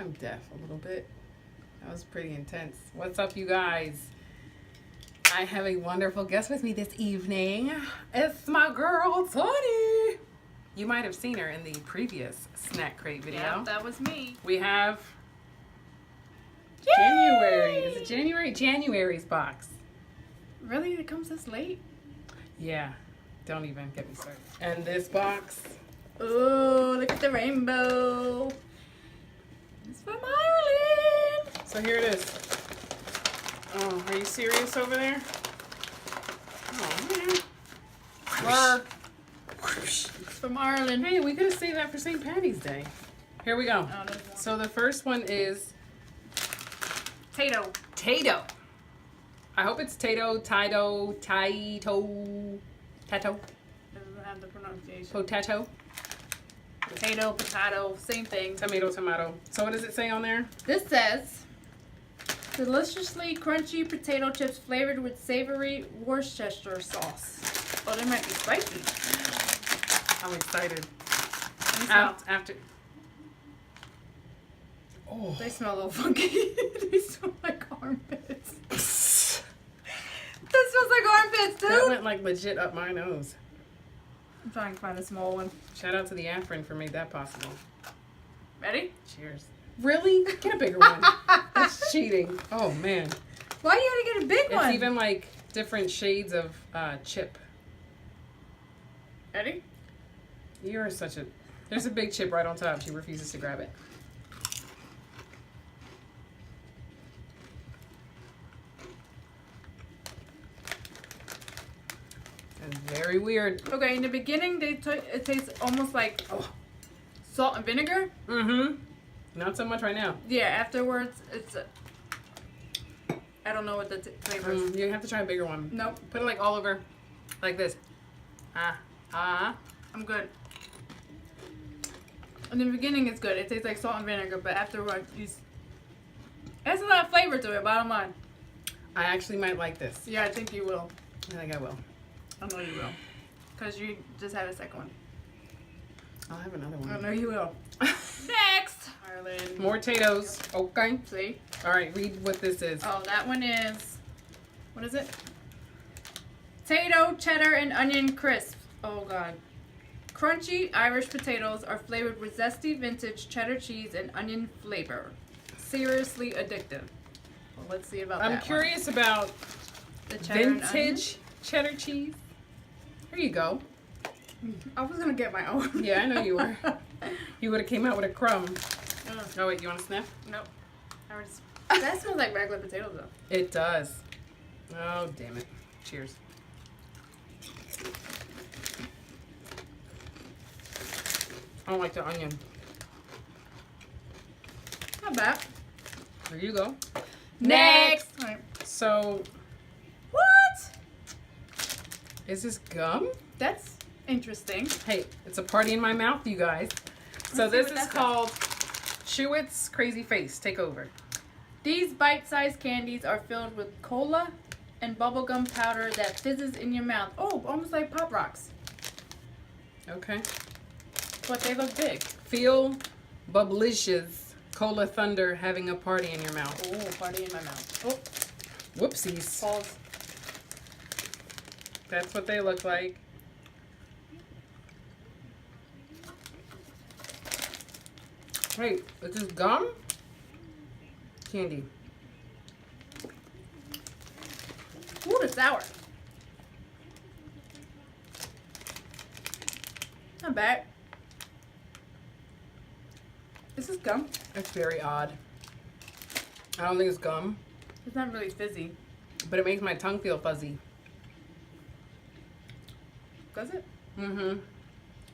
I'm deaf a little bit. That was pretty intense. What's up, you guys? I have a wonderful guest with me this evening. It's my girl, Tony. You might have seen her in the previous Snack Crate video. Yeah, that was me. We have Yay! January. Is it January? January's box. Really? It comes this late? Yeah. Don't even get me started. And this box. Oh, look at the rainbow. It's from Ireland. So here it is. Oh, are you serious over there? Oh, man. Brr. It's from Ireland. Hey, we could have saved that for St. Patty's Day. Here we go. Oh, So the first one is Tato. Tato. I hope it's Tato, Tato. Doesn't have the pronunciation. Potato. Potato, potato, same thing. Tomato. So what does it say on there? This says, deliciously crunchy potato chips flavored with savory Worcestershire sauce. Oh, they might be spicy. I'm excited. Let me smell. After. Oh. They smell a little funky. They smell like armpits. That smells like armpits, That dude. went like legit up my nose. I'm trying to find a small one. Shout out to the Afrin for made that possible. Ready? Cheers. Really? Get a bigger one. That's cheating. Oh man. Why you gotta get a big one? It's even like different shades of chip. Ready? You're such a... There's a big chip right on top. She refuses to grab it. That's very weird. Okay, in the beginning, it tastes almost like salt and vinegar. Mm-hmm. Not so much right now. Yeah, afterwards, it's... I don't know what the flavor is. You have to try a bigger one. Nope. Put it like all over. Like this. I'm good. In the beginning, it's good. It tastes like salt and vinegar, but afterwards, it has a lot of flavor to it, bottom line. I actually might like this. Yeah, I think you will. I think I will. I know you will. Because you just had a second one. I'll have another I one. know you will. Next! Ireland. More potatoes. Okay. See? All right, read what this is. Oh, that one is... What is it? Tato, cheddar, and onion crisp. Oh, God. Crunchy Irish potatoes are flavored with zesty vintage cheddar cheese and onion flavor. Seriously addictive. Well, let's see about that I'm curious about the cheddar and onion. vintage cheddar cheese. Here you go. I was going to get my own. Yeah, I know you were. You would have came out with a crumb. Ugh. Oh, wait, you want to sniff? Nope. That smells like regular potatoes, though. It does. Oh, damn it. Cheers. I don't like the onion. Not bad. There you go. Next. All right. So, What? is this gum? That's interesting. Hey, it's a party in my mouth, you guys. So Let's see this what is that's called Chewit's Crazy Face. Take over. These bite-sized candies are filled with cola and bubblegum powder that fizzes in your mouth. Oh, almost like Pop Rocks. Okay. But they look big. Feel Bubblicious Cola Thunder having a party in your mouth. Oh, party in my mouth. Oh, Whoopsies. pause. That's what they look like. Wait, is this gum? Candy. Ooh, it's sour. Not bad. Is this gum? It's very odd. I don't think it's gum, It's not really fizzy. but it makes my tongue feel fuzzy. Does it? Mm-hmm.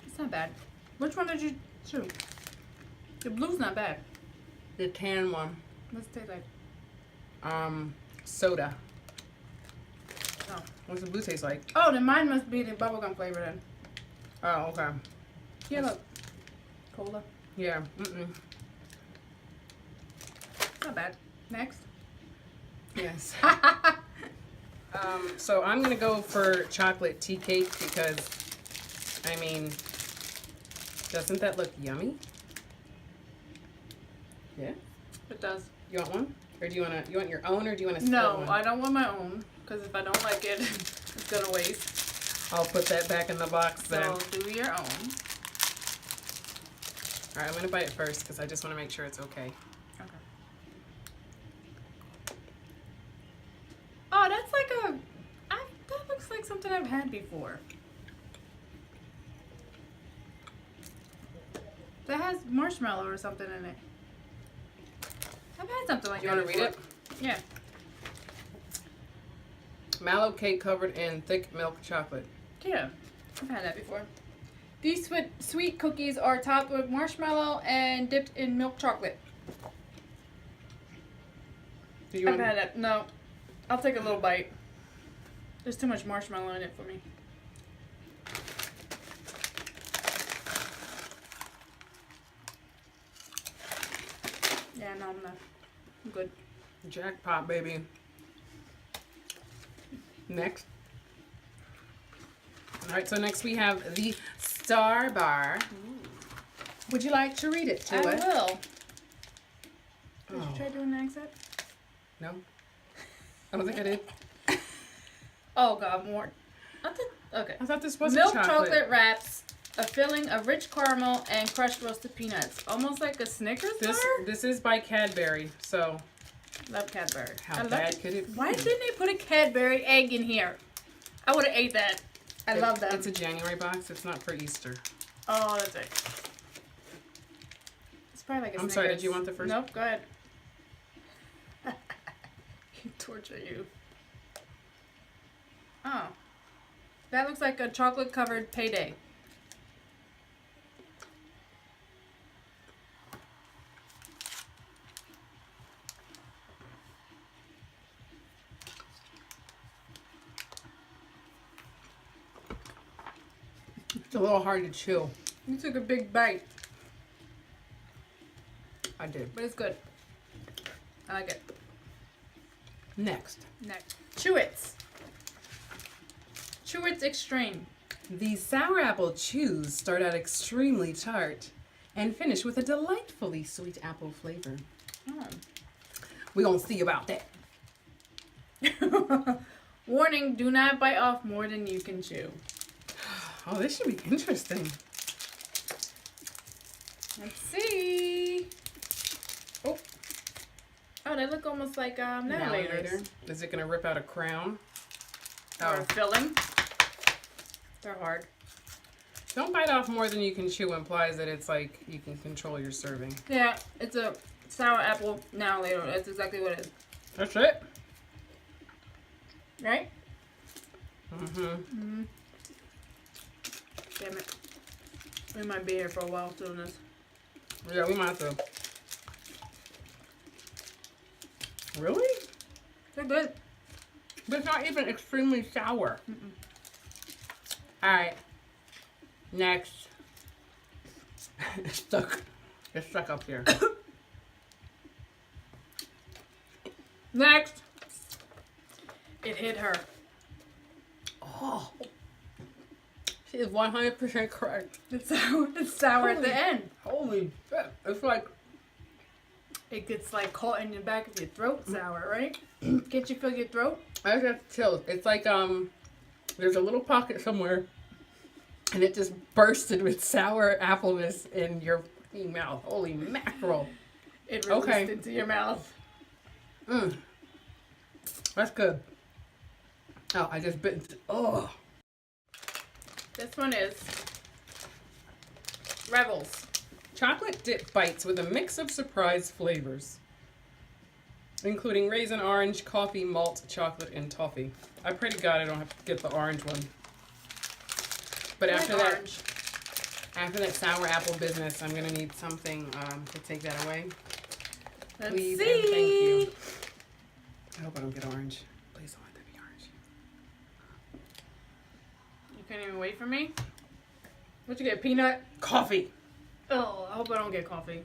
It's not bad. Which one did you chew? The blue's not bad. The tan one. What's it taste like? Soda. Oh. What's the blue taste like? Oh, then mine must be the bubblegum flavor then. Oh, okay. Yeah, look. Cola. Yeah. Mm-mm. Not bad. Next. Yes. So I'm gonna go for chocolate tea cake because, I mean, doesn't that look yummy? Yeah? It does. You want one? Or do you want your own, or do you want to split No, one? I don't want my own. Because if I don't like it, it's going to waste. I'll put that back in the box then. So do your own. All right, I'm going to bite it first because I just want to make sure it's okay. Okay. Oh, that's like that looks like something I've had before. That has marshmallow or something in it. I've had something like You that want to read before. it? Yeah. Mallow cake covered in thick milk chocolate. Yeah, I've had that before. These sweet cookies are topped with marshmallow and dipped in milk chocolate. Do you I've want? had that. No, I'll take a little bite. There's too much marshmallow in it for me. Yeah, no, I'm not. I'm good. Jackpot, baby. Next. All right, so next we have the Star Bar. Would you like to read it to I us? will. Did Oh. you try doing an accent? No? I don't think I did. Oh, God, more. Okay. I thought this was Milk chocolate. wraps, a filling of rich caramel and crushed roasted peanuts. Almost like a Snickers bar? This is by Cadbury, so Love Cadbury. how bad could it be? Why didn't they put a Cadbury egg in here? I would have ate that. I love that. It's a January box. It's not for Easter. Oh, that's right. It's probably like a I'm Snickers. sorry, did you want the first? Nope, go ahead. Torture you. Oh. That looks like a chocolate covered payday. It's a little hard to chew. You took a big bite, I did. but it's good. I like it. Next. Next. Chew-Its. Chew-Its Extreme. The sour apple chews start out extremely tart and finish with a delightfully sweet apple flavor. Oh. We're going to see about that. Warning, do not bite off more than you can chew. Oh, this should be interesting. Let's see. Oh. Oh, they look almost like ventilators. Is it going to rip out a crown? Or Oh. filling. They're hard. Don't bite off more than you can chew implies that it's like you can control your serving. Yeah, it's a sour apple now later. That's exactly what it is. That's it? Right? Mm-hmm. Mm-hmm. Damn it. We might be here for a while doing this. Yeah, we might have to. Really? They're good. But it's not even extremely sour. Mm-mm. Alright. Next. It's stuck. It's stuck up here. Next. It hit her. Oh. She is 100% correct. It's sour at the end. Holy shit. It's like, It gets like caught in the back of your throat sour, right? Can't you feel your throat? I just chills. It's like, there's a little pocket somewhere and it just bursted with sour appleness in your fucking mouth. Holy mackerel. It released Okay. into your mouth. Mmm. That's good. Oh, I just bit into, oh. This one is Rebels. Chocolate dip bites with a mix of surprise flavors, including raisin, orange, coffee, malt, chocolate, and toffee. I pray to God I don't have to get the orange one. But I like after that, orange. after that sour apple business, I'm gonna need something to take that away. Let's Please see. and thank you. I hope I don't get orange. Please don't let that be orange. You can't even wait for me? What you get, peanut? Coffee. Oh, I hope I don't get coffee.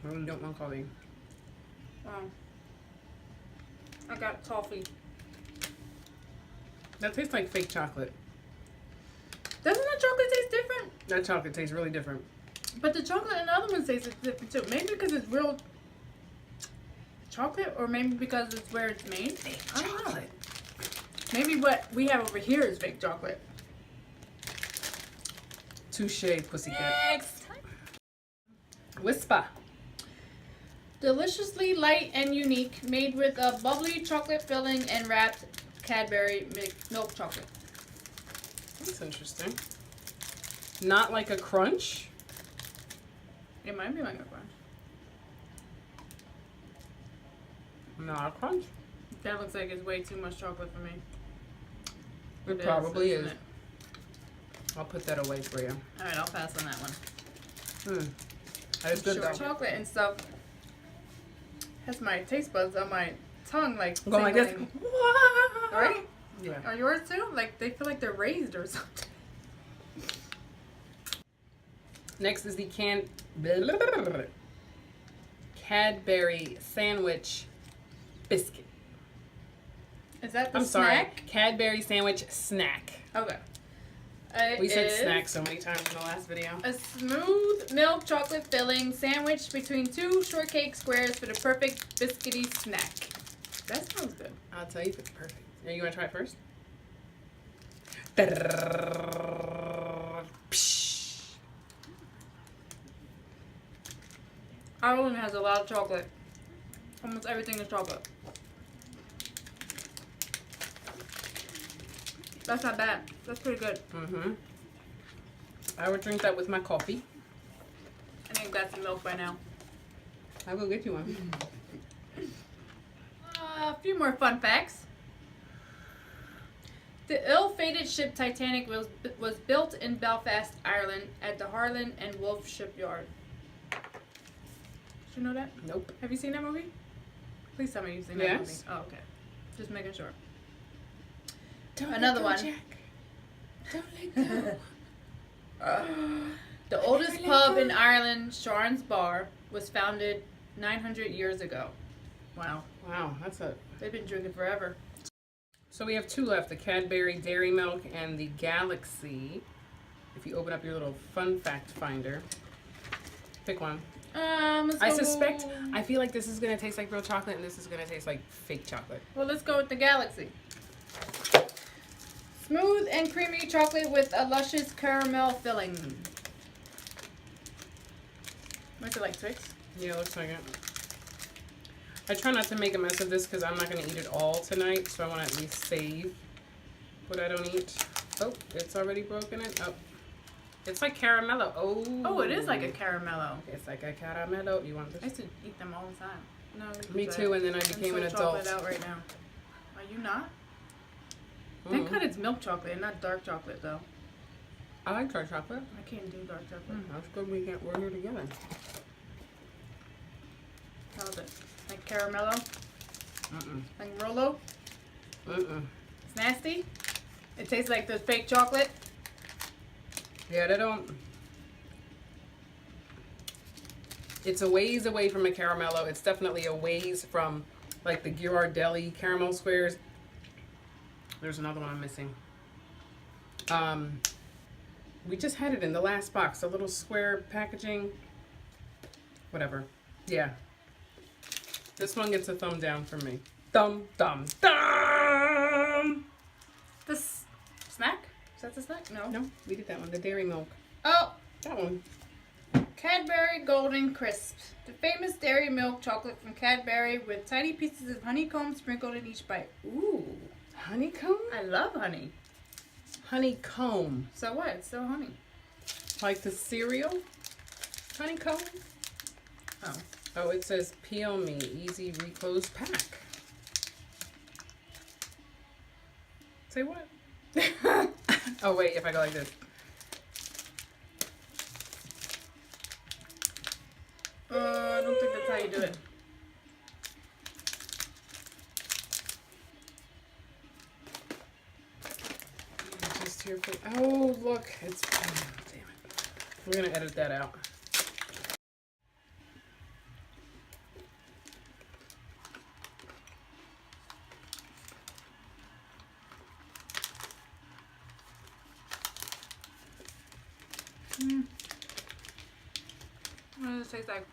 I really don't want coffee. I got toffee. That tastes like fake chocolate. Doesn't the chocolate taste different? That chocolate tastes really different. But the chocolate and the other ones taste different too. Maybe because it's real chocolate, or maybe because it's where it's made. I don't know. Chocolate. Maybe what we have over here is fake chocolate. Touche, pussycat. Next. Whisper. Deliciously light and unique, made with a bubbly chocolate filling and wrapped Cadbury milk chocolate. That's interesting. Not like a crunch. It might be like a crunch. Not a crunch. That looks like it's way too much chocolate for me. It probably isn't is. it? I'll put that away for you. Alright, I'll pass on that one. That is good Sure, though. chocolate and stuff has my taste buds on my tongue like Going like this. tingling. Right? Yeah. Are yours too? Like they feel like they're raised or something. Next is the Cadbury sandwich biscuit. Is that the I'm sorry. snack? Cadbury sandwich snack. Okay. We said is snack so many times in the last video. a smooth milk chocolate filling sandwiched between two shortcake squares for the perfect biscuity snack. That sounds good. I'll tell you if it's perfect. Are you gonna try it first? Ireland has a lot of chocolate. Almost everything is chocolate. That's not bad. That's pretty good. Mm-hmm. I would drink that with my coffee. I think I've got some milk by now. I'll go get you one. A few more fun facts. The ill-fated ship Titanic was built in Belfast, Ireland, at the Harland and Wolff shipyard. Did you know that? Nope. Have you seen that movie? Please tell me you've seen that movie. Oh, okay. Just making sure. Don't Another let one. go, Jack. Don't let go. The oldest pub in Ireland, Sharon's Bar, was founded 900 years ago. Wow. Wow, that's a... They've been drinking forever. So we have two left, the Cadbury Dairy Milk and the Galaxy. If you open up your little fun fact finder, pick one. I suspect, I feel like this is going to taste like real chocolate and this is going to taste like fake chocolate. Well, let's go with the Galaxy. Smooth and creamy chocolate with a luscious caramel filling. What's it like, Twix? Yeah, looks like it. I try not to make a mess of this because I'm not going to eat it all tonight, so I want to at least save what I don't eat. Oh, it's already broken it. Oh, it's like caramello. Oh. Oh, it is like a caramello. It's like a caramello. You want I this? used to eat them all the time. No, Me too, and then I became an I'm so adult. chocolate out right now. Are you not? Thank God it's milk chocolate and not dark chocolate, though. I like dark chocolate. I can't do dark chocolate. That's good. We're here together. How is it? Like caramello? Mm-mm. Like Rolo? Mm-mm. It's nasty? It tastes like the fake chocolate? Yeah, they don't. It's a ways away from a caramello. It's definitely a ways from like the Ghirardelli caramel squares. There's another one I'm missing. We just had it in the last box, a little square packaging. Whatever. Yeah. This one gets a thumb down from me. Thumb. The snack? Is that the snack? No. No, we did that one. The dairy milk. Oh, That one. Cadbury Golden Crisps. The famous dairy milk chocolate from Cadbury with tiny pieces of honeycomb sprinkled in each bite. Ooh. Honeycomb? I love honey. Honeycomb. So what? It's still honey. Like the cereal? Honeycomb? Oh. Oh, it says Peel Me Easy Reclose Pack. Say what? Oh, wait, if I go like this. I don't think that's how you do it. Just here for, oh, look. It's, oh, damn it. We're going to edit that out. taste like?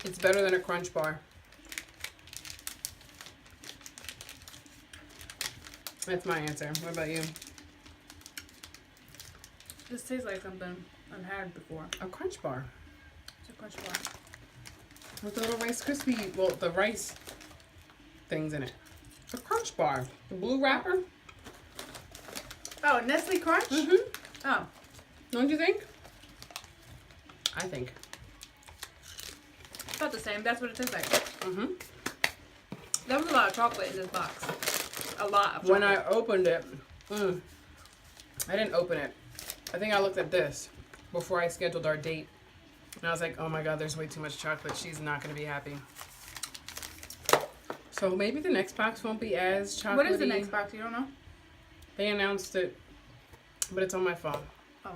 It's better than a Crunch Bar. That's my answer. What about you? This tastes like something I've had before. A Crunch Bar. It's a Crunch Bar. With the little Rice Krispie, well, the rice things in it. A Crunch Bar. The blue wrapper. Oh, Nestle Crunch? Mm-hmm. Oh. Don't you think? I think. It's about the same. That's what it tastes like. Mm-hmm. There was a lot of chocolate in this box. A lot of chocolate. When I opened it, I didn't open it. I think I looked at this before I scheduled our date. And I was like, oh my God, there's way too much chocolate. She's not going to be happy. So maybe the next box won't be as chocolatey. What is the next box? You don't know? They announced it, but it's on my phone. Oh.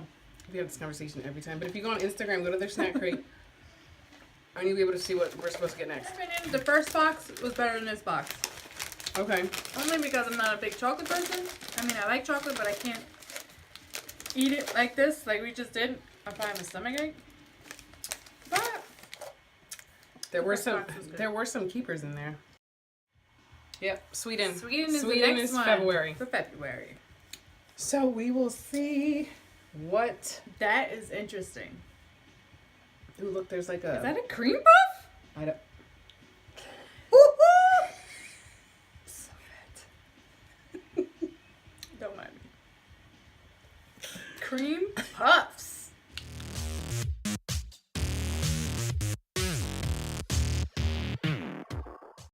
We have this conversation every time. But if you go on Instagram, go to their snack crate, and you'll be able to see what we're supposed to get next. The first box was better than this box. Okay. Only because I'm not a big chocolate person. I mean, I like chocolate, but I can't eat it like this, like we just did. I'll probably have a stomachache. But there were some keepers in there. Yep, Sweden. Sweden is Sweden the next is one February. for February. So we will see what. That is interesting. Ooh, look, there's like a. Is that a cream puff? I don't.